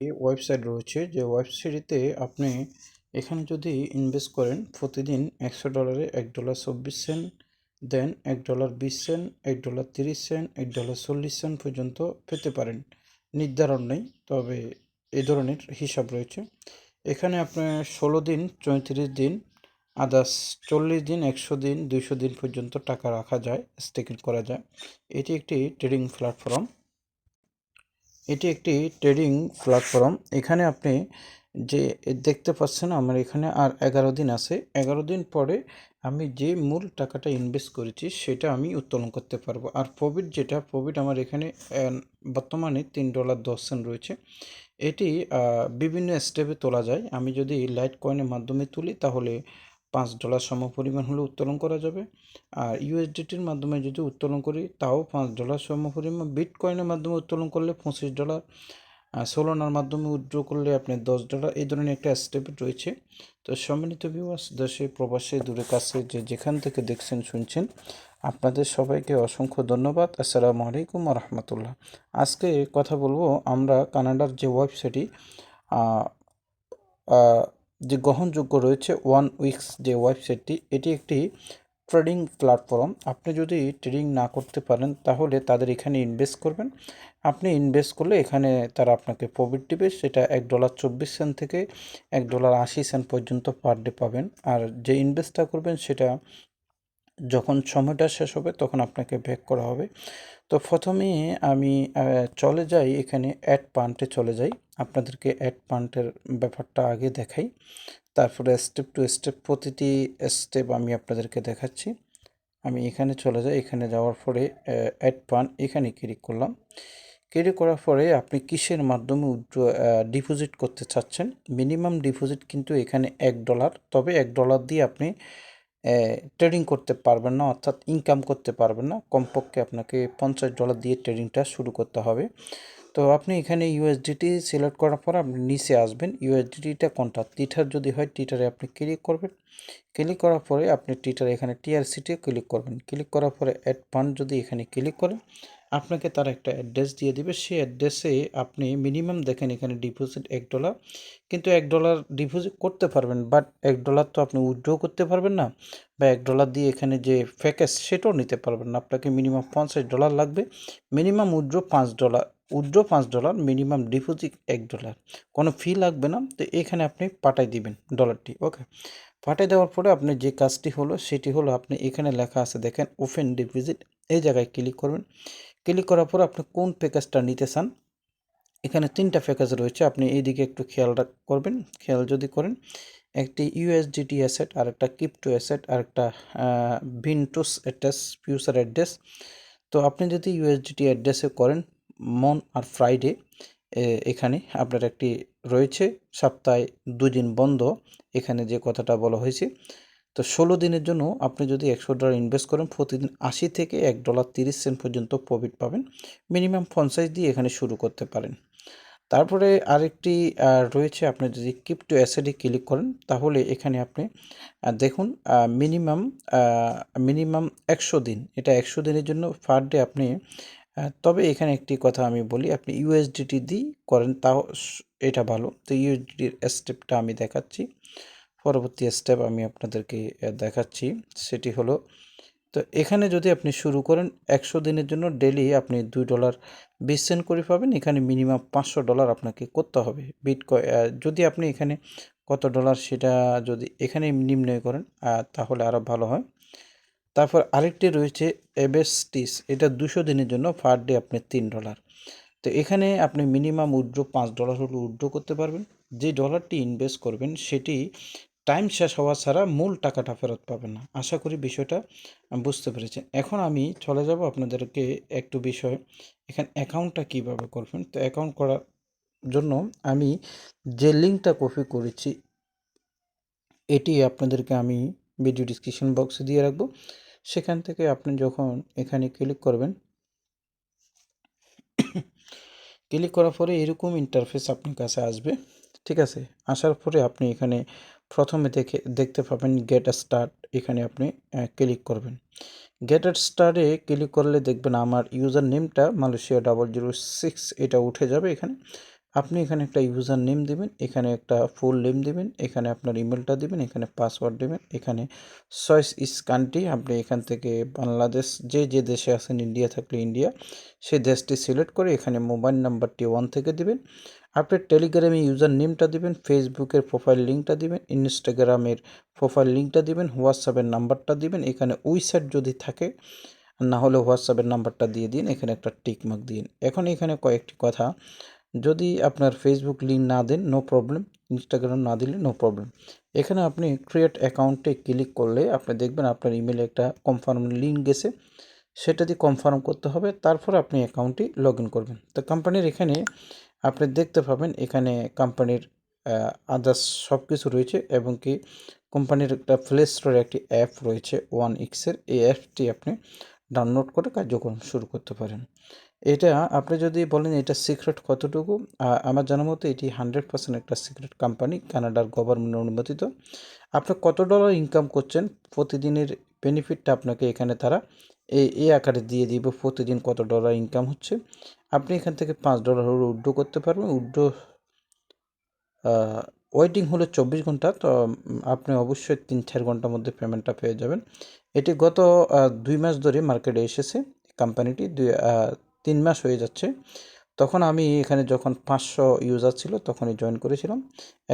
Website রয়েছে যে ওয়েবসাইটে আপনি এখানে যদি ইনভেস্ট করেন প্রতিদিন $100 $1.24 দেন $1.20 $1.30 $1.40 পর্যন্ত পেতে পারেন। নির্ধারণ নেই, তবে এই ধরনের হিসাব রয়েছে। এখানে আপনার 16 দিন, 34 দিন, আদার্স 40 দিন, 100 দিন, 200 দিন পর্যন্ত টাকা রাখা যায়, স্টেকিং করা যায়। এটি একটি ট্রেডিং প্ল্যাটফর্ম। এখানে আপনি যে দেখতে পাচ্ছেন আমার এখানে আর 11 দিন আছে। 11 দিন পরে আমি যে মূল টাকাটা ইনভেস্ট করেছি সেটা আমি উত্তোলন করতে পারবো। আর প্রফিট আমার এখানে বর্তমানে $3.10 রয়েছে। এটি বিভিন্ন স্টেপে তোলা যায়। আমি যদি লাইট কয়েনের মাধ্যমে তুলি তাহলে $5 সমপরিমাণ হলে উত্তোলন করা যাবে। আর ইউএসডিটির মাধ্যমে যদি উত্তোলন করি তাও $5 সমপরিমাণ। বিটকয়েনের মাধ্যমে উত্তোলন করলে $25, সোলানার মাধ্যমে উইথড্র করলে আপনি $10, এই ধরনের একটা স্টেপ রয়েছে। তো সম্মানিত ভিউয়ার্স, দেশে প্রবাসে দূরে কাছে যেখান থেকে দেখছেন শুনছেন, আপনাদের সবাইকে অসংখ্য ধন্যবাদ। আসসালামু আলাইকুম ওয়া রাহমাতুল্লাহ। আজকে কথা বলবো আমরা কানাডার যে ওয়েবসাইটটি যে গ্রহণযোগ্য রয়েছে ওয়ানউইক্স যে ওয়েবসাইটটি, এটি একটি ট্রেডিং প্ল্যাটফর্ম। আপনি যদি ট্রেডিং না করতে পারেন তাহলে তাদের এখানে ইনভেস্ট করবেন। আপনি ইনভেস্ট করলে এখানে তারা আপনাকে প্রফিট দেবে, সেটা $1.24 থেকে $1.80 পর্যন্ত পার ডে পাবেন। আর যে ইনভেস্টটা করবেন সেটা যখন সময়টা শেষ হবে তখন আপনাকে ব্যাক করা হবে। তো প্রথমে আমি চলে যাই, এখানে অ্যাড পান্টে চলে যাই। আপনাদেরকে অ্যাড পান্টের ব্যাপারটা আগে দেখাই, তারপরে স্টেপ টু স্টেপ প্রতিটি স্টেপ আমি আপনাদেরকে দেখাচ্ছি। আমি এখানে চলে যাই, এখানে যাওয়ার পরে অ্যাড পান এখানে ক্লিক করলাম। ক্লিক করার পরে আপনি কিসের মাধ্যমে ডিপোজিট করতে চাচ্ছেন। মিনিমাম ডিপোজিট কিন্তু এখানে $1, তবে $1 দিয়ে আপনি ট্রেডিং করতে পারবেন না, অর্থাৎ ইনকাম করতে পারবেন না। কমপক্ষে আপনাকে $50 দিয়ে ট্রেডিংটা শুরু করতে হবে। তো আপনি এখানে ইউএসডিটি সিলেক্ট করার পর আপনি নিচে আসবেন। ইউএসডিটিটা কোনটা, টিটার যদি হয় টিটারে আপনি ক্লিক করবেন। ক্লিক করার পরে আপনি টিটার এখানে টিআরসিটি ক্লিক করবেন। ক্লিক করার পরে অ্যাড ফান্ড যদি এখানে ক্লিক করেন, আপনাকে তার একটা অ্যাড্রেস দিয়ে দিবে। সেই অ্যাড্রেসে আপনি মিনিমাম দেখেন এখানে ডিপোজিট $1, কিন্তু $1 ডিপোজিট করতে পারবেন, বাট $1 তো আপনি উইথড্র করতে পারবেন না, বা $1 দিয়ে এখানে যে প্যাকেজ সেটাও নিতে পারবেন না। আপনাকে মিনিমাম $50 লাগবে। মিনিমাম উইথড্র $5, মিনিমাম ডিপোজিট $1, কোনো ফি লাগবে না। তো এখানে আপনি পাঠাই দিবেন ডলারটি। ওকে, পাঠিয়ে দেওয়ার পরে আপনি যে কাজটি হলো সেটি হলো, আপনি এখানে লেখা আছে দেখেন ওপেন ডিপোজিট, এই জায়গায় ক্লিক করবেন। ক্লিক করার পর আপনি কোন প্যাকেজটা নিতে চান, এখানে 3টা প্যাকেজ রয়েছে, আপনি এইদিকে একটু খেয়াল করবেন। খেয়াল যদি করেন, একটি ইউএসডিটি অ্যাসেট, আর একটা ক্রিপ্টো অ্যাসেট, আর একটা ভিনটুস অ্যাড্রেস, ফিউচার অ্যাড্রেস। তো আপনি যদি ইউএসডিটি অ্যাড্রেসে করেন, মন আর ফ্রাইডে এখানে আপনার একটি রয়েছে, সপ্তাহে 2 দিন বন্ধ, এখানে যে কথাটা বলা হয়েছে। তো 16 দিনের জন্য আপনি যদি $100 ইনভেস্ট করেন, প্রতিদিন 80 থেকে $1.30 পর্যন্ত প্রফিট পাবেন। মিনিমাম 50 দিয়ে এখানে শুরু করতে পারেন। তারপরে আরেকটি রয়েছে, আপনি যদি ক্রিপ্টো অ্যাসেটে ক্লিক করেন তাহলে এখানে আপনি দেখুন মিনিমাম 100 দিন, এটা 100 দিনের জন্য পার ডে আপনি তবে এখানে একটি কথা আমি বলি, আপনি ইউএসডিটি দিয়ে করেন তাও এটা ভালো। তো ইউএসডিটির স্টেপটা আমি দেখাচ্ছি, পরবর্তী স্টেপ আমি আপনাদেরকে দেখাচ্ছি, সেটি হলো, তো এখানে যদি আপনি শুরু করেন 100 দিনের জন্য ডেলি আপনি $2.20 করে পাবেন। এখানে মিনিমাম $500 আপনাকে করতে হবে। যদি আপনি এখানে কত ডলার সেটা যদি এখানে নির্ণয় করেন তাহলে আরও ভালো হয়। তারপর আরেকটি রয়েছে এবেস্টিস, এটা 200 দিনের জন্য পার ডে আপনি $3। তো এখানে আপনি মিনিমাম উইথড্র $5 হলে উইথড্র করতে পারবেন। যে ডলারটি ইনভেস্ট করবেন সেটি টাইম শেষ হওয়া ছাড়া মূল টাকাটা ফেরত পাবেন না। আশা করি বিষয়টা বুঝতে পেরেছেন। এখন আমি চলে যাব আপনাদেরকে একটু বিষয়, এখানে অ্যাকাউন্টটা কীভাবে করবেন। তো অ্যাকাউন্ট করার জন্য আমি যে লিঙ্কটা কপি করেছি এটি আপনাদেরকে আমি ভিডিও ডিসক্রিপশন বক্সে দিয়ে রাখবো। সেখান থেকে আপনি যখন এখানে ক্লিক করবেন, ক্লিক করার পরে এরকম ইন্টারফেস আপনার কাছে আসবে। ঠিক আছে, আসার পরে আপনি এখানে প্রথমে দেখতে পাবেন গেট স্টার্ট, এখানে আপনি ক্লিক করবেন। গেট স্টার্টে ক্লিক করলে দেখবেন আমার ইউজার নেমটা মালয়েশিয়া 006 এটা উঠে যাবে। এখানে আপনি এখানে একটা ইউজার নেম দিবেন, এখানে একটা ফুল নেম দিবেন, এখানে আপনার ইমেলটা দিবেন, এখানে পাসওয়ার্ড দিবেন, এখানে চয়েস ইস কান্ট্রি, আপনি এখান থেকে বাংলাদেশ যে দেশে আছেন, ইন্ডিয়া থাকলে ইন্ডিয়া, সেই দেশটি সিলেক্ট করে এখানে মোবাইল নাম্বারটি 1 থেকে দিবেন। আপনি টেলিগ্রামে ইউজার নেমটা দিবেন, ফেসবুকের প্রোফাইল লিঙ্কটা দিবেন, ইনস্টাগ্রামের প্রোফাইল লিঙ্কটা দিবেন, হোয়াটসঅ্যাপের নাম্বারটা দিবেন, এখানে উইচ্যাট যদি থাকে, না হলে হোয়াটসঅ্যাপের নাম্বারটা দিয়ে দিন, এখানে একটা টিক মার্ক দিন। এখন এখানে কয়েকটি কথা, যদি আপনার ফেসবুক লিঙ্ক না দেন নো প্রবলেম, ইনস্টাগ্রাম না দিলে নো প্রবলেম। এখানে আপনি ক্রিয়েট অ্যাকাউন্টে ক্লিক করলে আপনি দেখবেন আপনার ইমেলে একটা কনফার্ম লিঙ্ক গেছে, সেটা দিয়ে কনফার্ম করতে হবে, তারপর আপনি অ্যাকাউন্টটি লগ ইন করবেন। তো কোম্পানির এখানে আপনি দেখতে পাবেন, এখানে কোম্পানির আদার্স সব কিছু রয়েছে, এবং কি কোম্পানির একটা প্লে স্টোরে একটি অ্যাপ রয়েছে OneX-এর, এই অ্যাপটি আপনি ডাউনলোড করে কার্যক্রম শুরু করতে পারেন। এটা আপনি যদি বলেন এটা সিক্রেট কতটুকু, আমার জানার মতো এটি 100% একটা সিক্রেট কোম্পানি, কানাডার গভর্নমেন্ট অনুমোদিত। আপনি কত ডলার ইনকাম করছেন, প্রতিদিনের বেনিফিটটা আপনাকে এখানে তারা এই আকারে দিয়ে দিবে, প্রতিদিন কত ডলার ইনকাম হচ্ছে। আপনি এখান থেকে $5 উইথড্র করতে পারবেন। উইথড্র ওয়েটিং হলো 24 ঘন্টা, তো আপনি অবশ্যই 3-4 ঘন্টার মধ্যে পেমেন্টটা পেয়ে যাবেন। এটি গত 2 মাস ধরে মার্কেটে এসেছে কোম্পানিটি, 3 মাস হয়ে যাচ্ছে। তখন আমি এখানে যখন 500 ইউজার ছিল তখনই জয়েন করেছিলাম,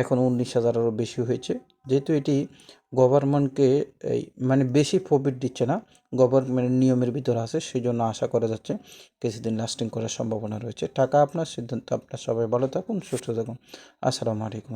এখন 19,000-এরও বেশি হয়েছে। যেহেতু এটি গভর্নমেন্টকে এই মানে বেশি প্রফিট দিচ্ছে না, গভর্নমেন্টের নিয়মের ভিতরে আছে, সেই জন্য আশা করা যাচ্ছে কিছুদিন লাস্টিং করার সম্ভাবনা রয়েছে। টাকা আপনার, সিদ্ধান্ত আপনার। সবাই ভালো থাকুন, সুস্থ থাকুন। আসসালামু আলাইকুম।